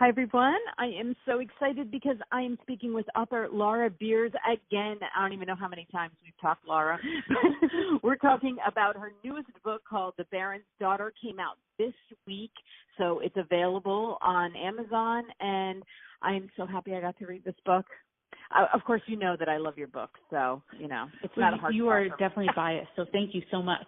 Hi, everyone. I am so excited because I am speaking with author Laura Beers again. I don't even know how many times we've talked, Laura. We're talking about her newest book called The Baron's Daughter. Came out this week, so it's available on Amazon, and I am so happy I got to read this book. Of course, you know that I love your books, so, it's not a hard You are definitely biased, so thank you so much.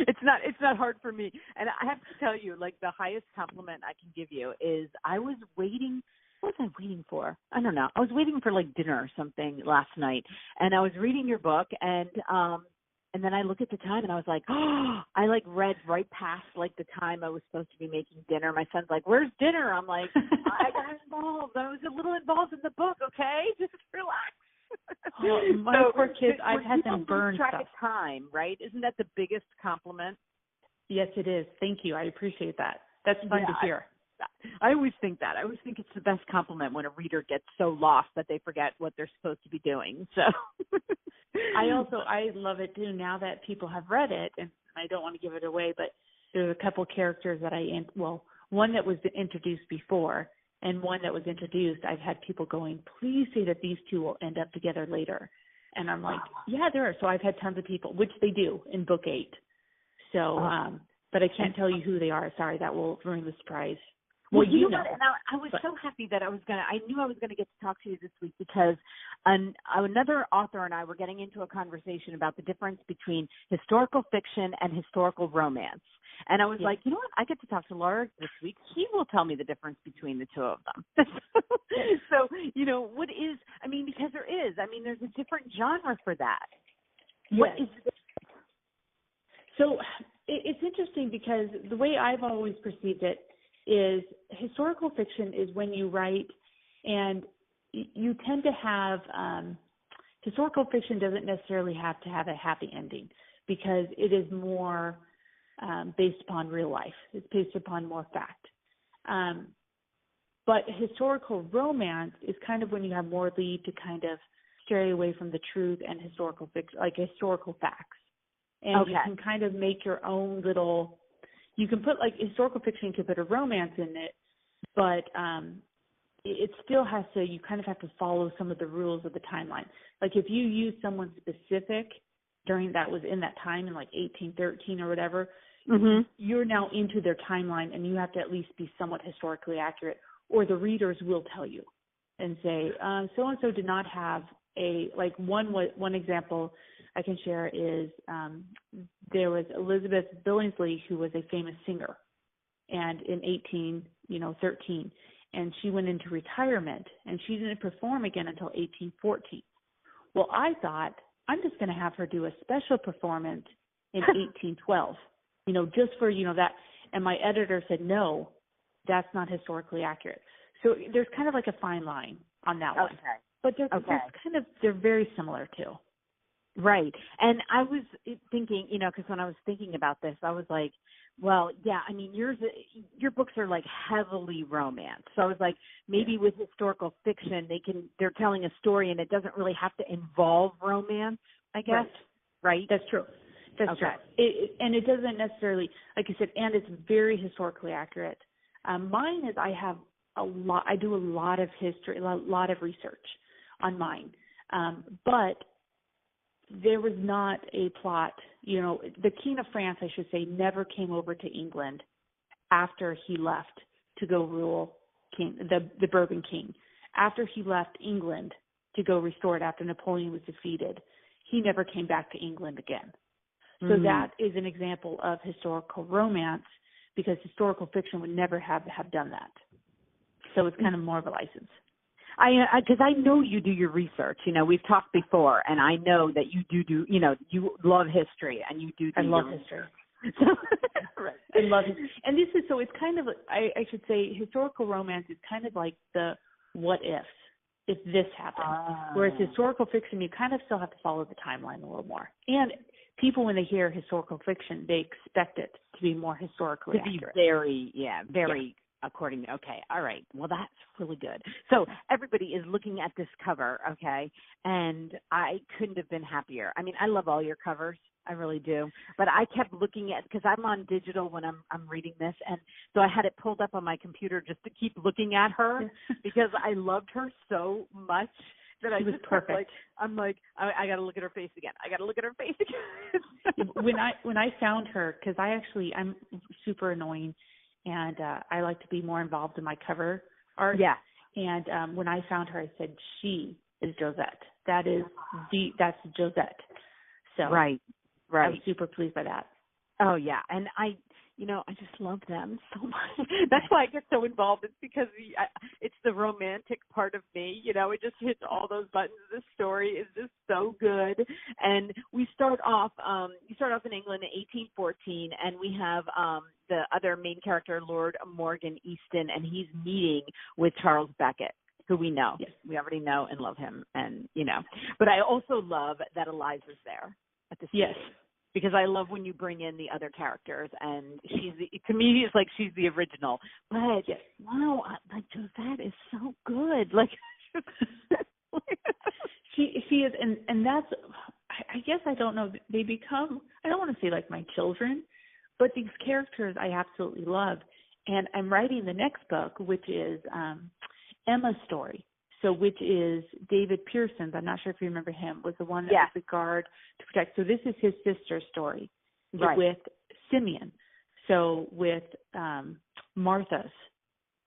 It's not hard for me. And I have to tell you, like, the highest compliment I can give you is I was waiting. What was I waiting for? I don't know. I was waiting for, like, dinner or something last night, and I was reading your book, and then I looked at the time, and I was like, oh, I, like, read right past, like, the time I was supposed to be making dinner. My son's like, where's dinner? I'm like, I got involved. I was a little involved in the book, okay? Just relax. My poor kids, I've had them burn track stuff. of time, right? Isn't that the biggest compliment? Yes, it is. Thank you. I appreciate that. That's fun to hear. I always think that. I always think it's the best compliment when a reader gets so lost that they forget what they're supposed to be doing. So I love it too now that people have read it, and I don't want to give it away, but there's a couple characters that one that was introduced before and one that was introduced. I've had people going, please say that these two will end up together later. And I'm like, yeah, there are. So I've had tons of people, which they do in book 8. So, but I can't tell you who they are. Sorry, that will ruin the surprise. Well, you know what? And I was so happy that I knew I was going to get to talk to you this week because another author and I were getting into a conversation about the difference between historical fiction and historical romance. And I was like, you know what? I get to talk to Laura this week. She will tell me the difference between the two of them. So, because there's a different genre for that. Yes. What is it? So it's interesting because the way I've always perceived it is historical fiction is when you write and you tend to have historical fiction doesn't necessarily have to have a happy ending because it is more based upon real life. It's based upon more fact. But historical romance is kind of when you have more lead to kind of stray away from the truth and historical fiction, like historical facts. And you can kind of make your own little, you can put like historical fiction, you can put a romance in it, but it still has to, you kind of have to follow some of the rules of the timeline. Like if you use someone specific during that was in that time in like 1813 or whatever, you're now into their timeline and you have to at least be somewhat historically accurate or the readers will tell you and say, so-and-so did not have one example I can share is there was Elizabeth Billingsley, who was a famous singer, and in 1813, and she went into retirement, and she didn't perform again until 1814. Well, I thought, I'm just going to have her do a special performance in 1812, just for, that. And my editor said, no, that's not historically accurate. So there's kind of like a fine line on that one. But they're very similar too. Right. And I was thinking, because when I was thinking about this, I was like, well, yeah, I mean, your books are like heavily romance. So I was like, maybe with historical fiction, they're telling a story and it doesn't really have to involve romance, I guess. Right? That's true. That's true. And it doesn't necessarily, like you said, and it's very historically accurate. Mine is I do a lot of history, a lot of research on mine. But there was not a plot, the King of France, I should say, never came over to England after he left to go rule the Bourbon king. After he left England to go restore it after Napoleon was defeated, he never came back to England again. So that is an example of historical romance because historical fiction would never have done that. So it's kind of more of a license. Because I know you do your research. We've talked before, and I know that you do. You love history, and you do. I love history. Right. I love it. And this is it's kind of I should say historical romance is kind of like the what if this happened. Whereas historical fiction, you kind of still have to follow the timeline a little more. And people, when they hear historical fiction, they expect it to be more historically accurate. Very. According to, okay, all right. Well, that's really good. So everybody is looking at this cover, okay, and I couldn't have been happier. I mean, I love all your covers. I really do. But I kept looking at, because I'm on digital when I'm reading this, and so I had it pulled up on my computer just to keep looking at her because I loved her so much that I just perfect. Like, I'm like, I got to look at her face again. I got to look at her face again. when I found her, because I'm super annoying, and I like to be more involved in my cover art. Yeah. And when I found her, I said, she is Josette. That's Josette. So right. I was super pleased by that. Oh yeah, and I just love them so much. That's why I get so involved. It's because it's the romantic part of me. It just hits all those buttons. This story is just so good. And we start off. You start off in England in 1814, and we have the other main character, Lord Morgan Easton, and he's meeting with Charles Beckett, who we know. Yes. We already know and love him, and But I also love that Eliza's there at the scene. Yes. Because I love when you bring in the other characters, and to me, it's like she's the original. But yes. wow, like Josette is so good. Like she is, and that's, I guess I don't know. They become, I don't want to say like my children, but these characters I absolutely love. And I'm writing the next book, which is Emma's story. So, which is David Pearson's. I'm not sure if you remember him. Was the one that was the guard to protect. So this is his sister's story with Simeon. So with Martha's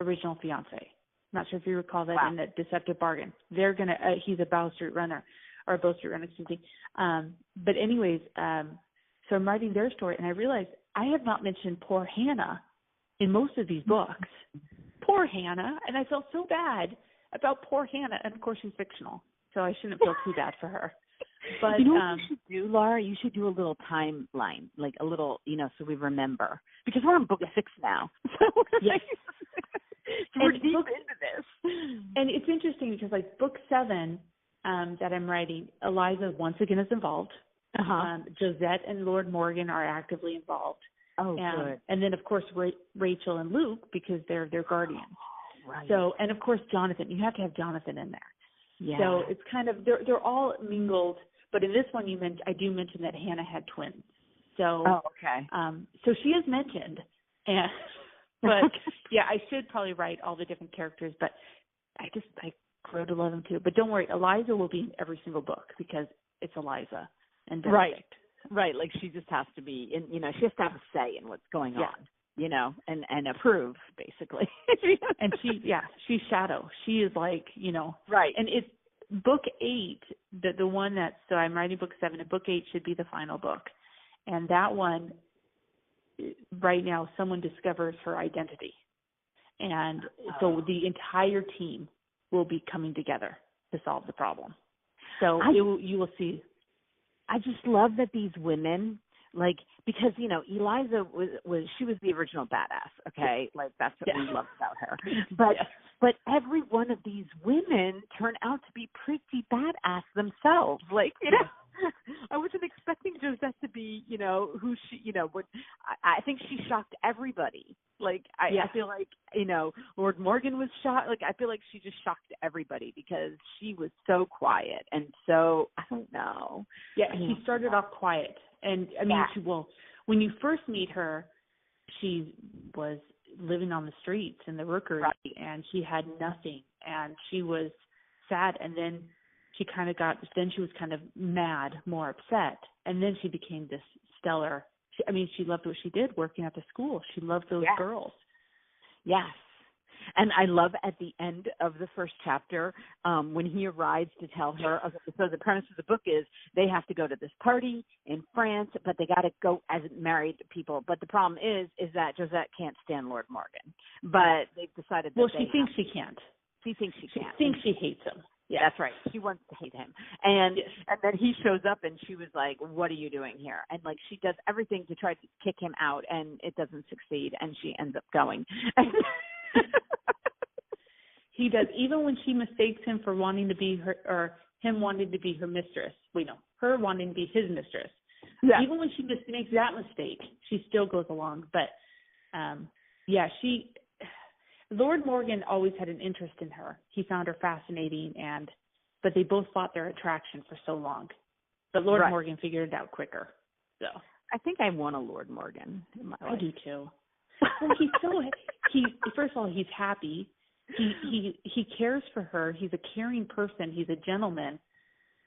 original fiance. I'm not sure if you recall that in that Deceptive Bargain. They're gonna. He's a Bow Street runner, or a Bow Street runner, excuse me. But anyways, so I'm writing their story, and I realized I have not mentioned poor Hannah in most of these books. Poor Hannah, and I felt so bad about poor Hannah, and of course she's fictional, so I shouldn't feel too bad for her. But you know what you should do, Laura? You should do a little timeline, like a little, so we remember, because we're on book 6 now. So we're deep into this. And it's interesting because like book 7 that I'm writing, Eliza once again is involved. Josette and Lord Morgan are actively involved. Oh, good. And then of course Rachel and Luke, because they're their guardians. Right. So, and of course Jonathan, you have to have Jonathan in there. Yeah. So it's kind of, they're all mingled, but in this one I do mention that Hannah had twins. So, okay. So she is mentioned, but yeah, I should probably write all the different characters, but I grow to love them too. But don't worry, Eliza will be in every single book because it's Eliza and Benedict. Right. Like she just has to be in, she has to have a say in what's going on. And approve, basically. And she's Shadow. She is like, Right. And it's book 8, the one so I'm writing book 7, and book 8 should be the final book. And that one, right now, someone discovers her identity. And so the entire team will be coming together to solve the problem. So you will see. I just love that these women, like, because, Eliza she was the original badass, okay? Like, that's what we love about her. But every one of these women turn out to be pretty badass themselves. Like, I wasn't expecting Josette to be, who she, would. I think she shocked everybody. Like, I feel like, Lord Morgan was shocked. Like, I feel like she just shocked everybody because she was so quiet and so, I don't know. Yeah, she started off quiet. And, I mean, when you first meet her, she was living on the streets in the rookery, and she had nothing, and she was sad, and then she was kind of mad, more upset, and then she became this stellar, she loved what she did working at the school. She loved those girls. Yes. And I love at the end of the first chapter, when he arrives to tell her, so the premise of the book is they have to go to this party in France, but they got to go as married people. But the problem is that Josette can't stand Lord Morgan. But they've decided that she thinks she can't. She thinks she can't. She thinks she hates him. Yeah, that's right. She wants to hate him. And then he shows up and she was like, what are you doing here? And like she does everything to try to kick him out and it doesn't succeed and she ends up going. He does, even when she mistakes him for wanting to be her, or him wanting to be her mistress. Her wanting to be his mistress. Yeah. Even when she makes that mistake, she still goes along. But, Lord Morgan always had an interest in her. He found her fascinating, but they both fought their attraction for so long. But Lord Morgan figured it out quicker. So I think I want a Lord Morgan in my life. I do too. Well, first of all, he's happy. He cares for her. He's a caring person. He's a gentleman.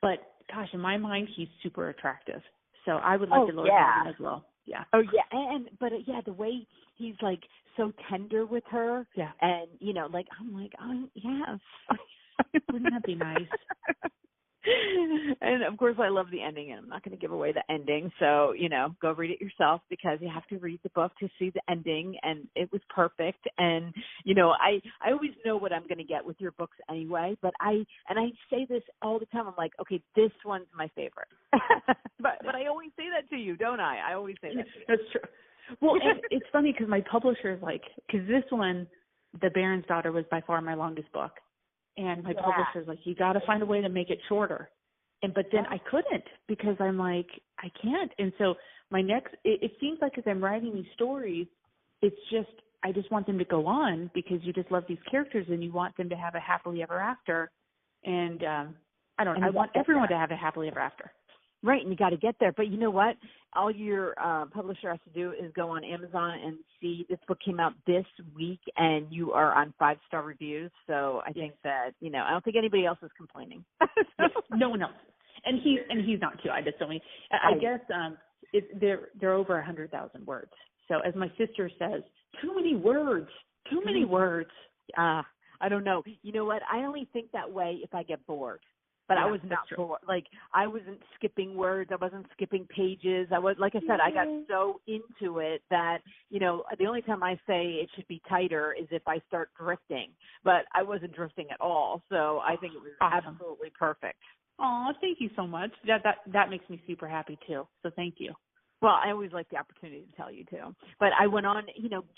But gosh, in my mind, he's super attractive. So I would like the Lord Morgan as well. Yeah. Oh yeah, but the way he's like so tender with her. Yeah. And like I'm like, oh yes. Wouldn't that be nice? And of course I love the ending, and I'm not going to give away the ending, so go read it yourself, because you have to read the book to see the ending, and it was perfect. And I always know what I'm going to get with your books anyway, but I say this all the time. I'm like, okay, this one's my favorite. but I always say that to you, don't I? I always say that to you. That's true. Well, and it's funny because my publisher is like, because this one, The Baron's Daughter, was by far my longest book. And my publisher's like, you got to find a way to make it shorter. But then I couldn't, because I'm like, I can't. And so my next, it seems like as I'm writing these stories, I just want them to go on, because you just love these characters and you want them to have a happily ever after. And I want everyone to have a happily ever after. Right, and you got to get there. But you know what? All your publisher has to do is go on Amazon and see this book came out this week, and you are on 5-star reviews. So I think that I don't think anybody else is complaining. No one else, and he's not too. I just don't mean. I guess they're over 100,000 words. So as my sister says, too many words. Too many words. I don't know. You know what? I only think that way if I get bored. But I was not bored. Like, I wasn't skipping words. I wasn't skipping pages. Like I said, I got so into it that, the only time I say it should be tighter is if I start drifting. But I wasn't drifting at all. So I think it was absolutely perfect. Oh, thank you so much. That makes me super happy too. So thank you. Well, I always like the opportunity to tell you too. But I went on,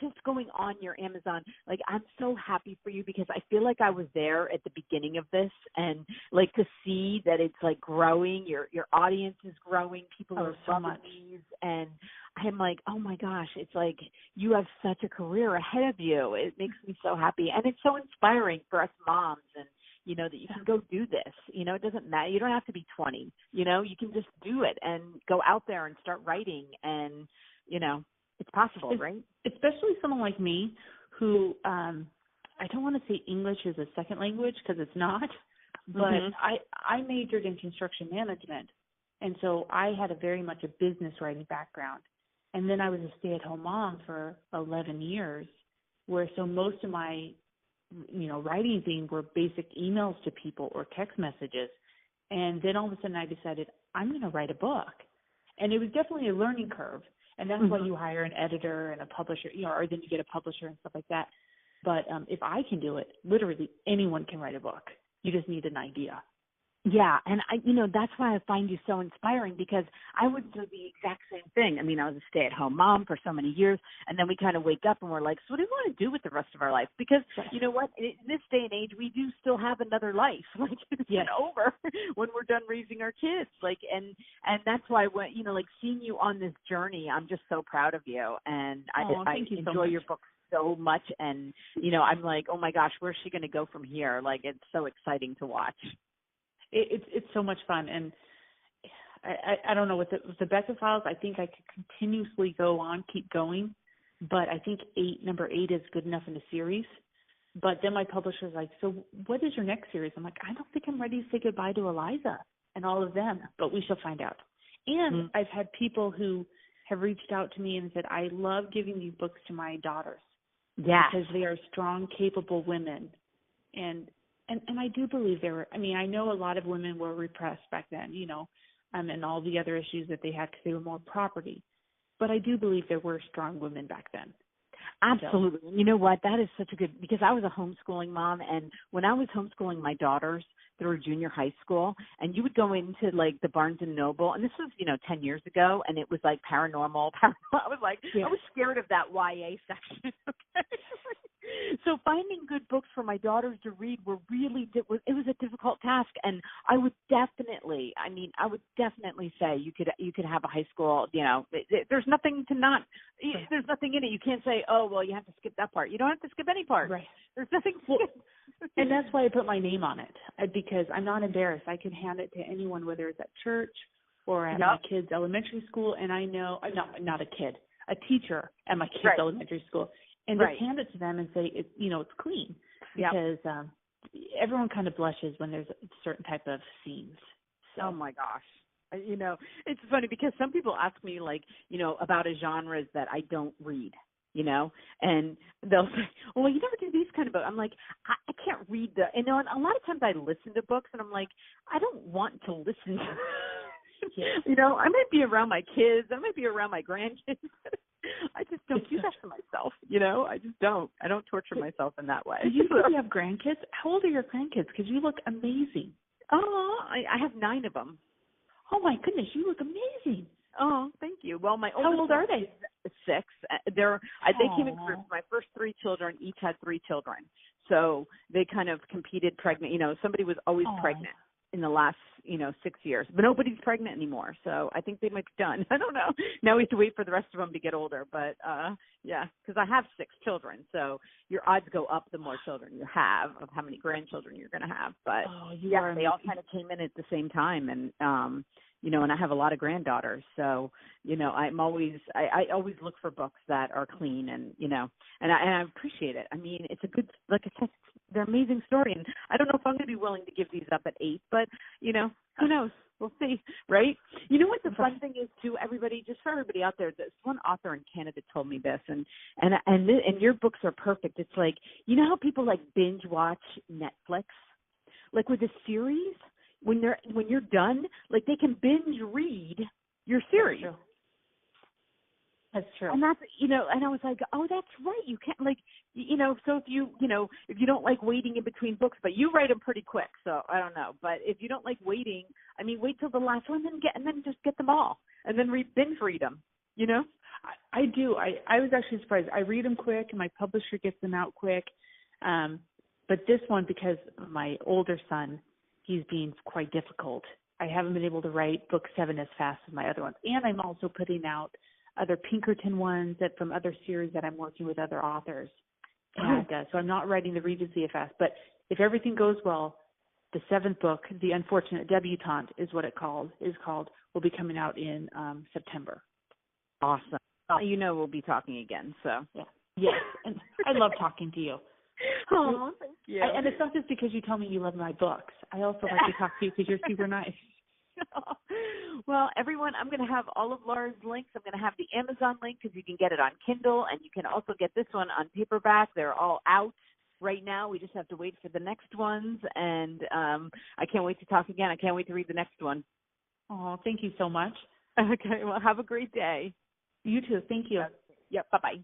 just going on your Amazon, like, I'm so happy for you, because I feel like I was there at the beginning of this, and like to see that it's like growing, your audience is growing, people are loving these, and I'm like, oh my gosh, it's like you have such a career ahead of you. It makes me so happy, and it's so inspiring for us moms, and that you can go do this. It doesn't matter. You don't have to be 20. You can just do it and go out there and start writing, and, it's possible, right? Especially someone like me who, I don't want to say English is a second language, because it's not, but I majored in construction management. And so I had very much a business writing background. And then I was a stay-at-home mom for 11 years, so most of my writing thing were basic emails to people or text messages. And then all of a sudden I decided I'm going to write a book. And it was definitely a learning curve. And that's why you hire an editor and a publisher, or then you get a publisher and stuff like that. But if I can do it, literally anyone can write a book. You just need an idea. Yeah, and that's why I find you so inspiring, because I would do the exact same thing. I mean, I was a stay-at-home mom for so many years, and then we kind of wake up and we're like, so what do we want to do with the rest of our life? Because you know what? In this day and age, we do still have another life. Like, it's not over when we're done raising our kids. Like, and that's why when like seeing you on this journey, I'm just so proud of you, and I enjoy your book so much. And I'm like, oh my gosh, where's she going to go from here? Like, it's so exciting to watch. It's so much fun, and I don't know, with the Becca Files, I think I could continuously keep going, but I think number 8 is good enough in the series. But then my publisher's like, so what is your next series? I'm like, I don't think I'm ready to say goodbye to Eliza and all of them, but we shall find out. And I've had people who have reached out to me and said, I love giving these books to my daughters. Yeah, because they are strong, capable women, and I do believe I know a lot of women were repressed back then, and all the other issues that they had because they were more property. But I do believe there were strong women back then. Absolutely. So. You know what? That is such a good, because I was a homeschooling mom, and when I was homeschooling my daughters through junior high school, and you would go into like the Barnes and Noble, and this was, 10 years ago, and it was like paranormal. I was like, I was scared of that YA section. Okay. So finding good books for my daughters to read it was a difficult task, and I would definitely say you could have a high school, there's nothing there's nothing in it. You can't say, oh, well, you have to skip that part. You don't have to skip any part. Right. There's nothing to skip. And that's why I put my name on it, because I'm not embarrassed. I can hand it to anyone, whether it's at church or at my kid's elementary school, and I know not a kid, a teacher at my kid's elementary school, and just hand it to them and say it's clean, because everyone kind of blushes when there's a certain type of seams. So. Oh my gosh. It's funny because some people ask me about a genres that I don't read, and they'll say, well, you never do these kind of books. I'm like, I can't read and a lot of times I listen to books and I'm like, I don't want to listen to I might be around my kids. I might be around my grandkids. I just don't do that to myself. I just don't. I don't torture myself in that way. Do you really have grandkids? How old are your grandkids? Because you look amazing. Oh, I have 9 of them. Oh my goodness, you look amazing. Oh, thank you. Well, my how old are they? 6. They came in groups. My first 3 children each had 3 children, so they kind of competed pregnant. Somebody was always pregnant in the last 6 years, but nobody's pregnant anymore. So I think they might be done. I don't know. Now we have to wait for the rest of them to get older. But because I have 6 children, so your odds go up the more children you have of how many grandchildren you're going to have. But they all kind of came in at the same time, and and I have a lot of granddaughters, so I always look for books that are clean, and and I appreciate it. I mean, it's a good, like I said, they're an amazing story, and I don't know if I'm going to be willing to give these up at 8, but who knows? We'll see, right? You know what the fun thing is too, everybody, just for everybody out there, this one author in Canada told me this, and your books are perfect. It's like, how people like binge watch Netflix, like with a series. When you're done, like they can binge read your series. That's true. And that's and I was like, oh, that's right. You can't so if you don't like waiting in between books, but you write them pretty quick, so I don't know. But if you don't like waiting, I mean, wait till the last one, and then just get them all, and then binge read them. I do. I was actually surprised. I read them quick, and my publisher gets them out quick. But this one, because my older son, he's being quite difficult. I haven't been able to write book 7 as fast as my other ones. And I'm also putting out other Pinkerton ones from other series that I'm working with other authors. And so I'm not writing the Regency as fast. But if everything goes well, the 7th book, The Unfortunate Debutante is what is called, will be coming out in September. Awesome. We'll be talking again. So yes, and I love talking to you. Oh, thank you. And it's not just because you tell me you love my books. I also like to talk to you because you're super nice. Well, everyone, I'm going to have all of Laura's links. I'm going to have the Amazon link because you can get it on Kindle, and you can also get this one on paperback. They're all out right now. We just have to wait for the next ones, and I can't wait to talk again. I can't wait to read the next one. Oh, thank you so much. Okay, well, have a great day. You too. Thank you. Yep, bye-bye.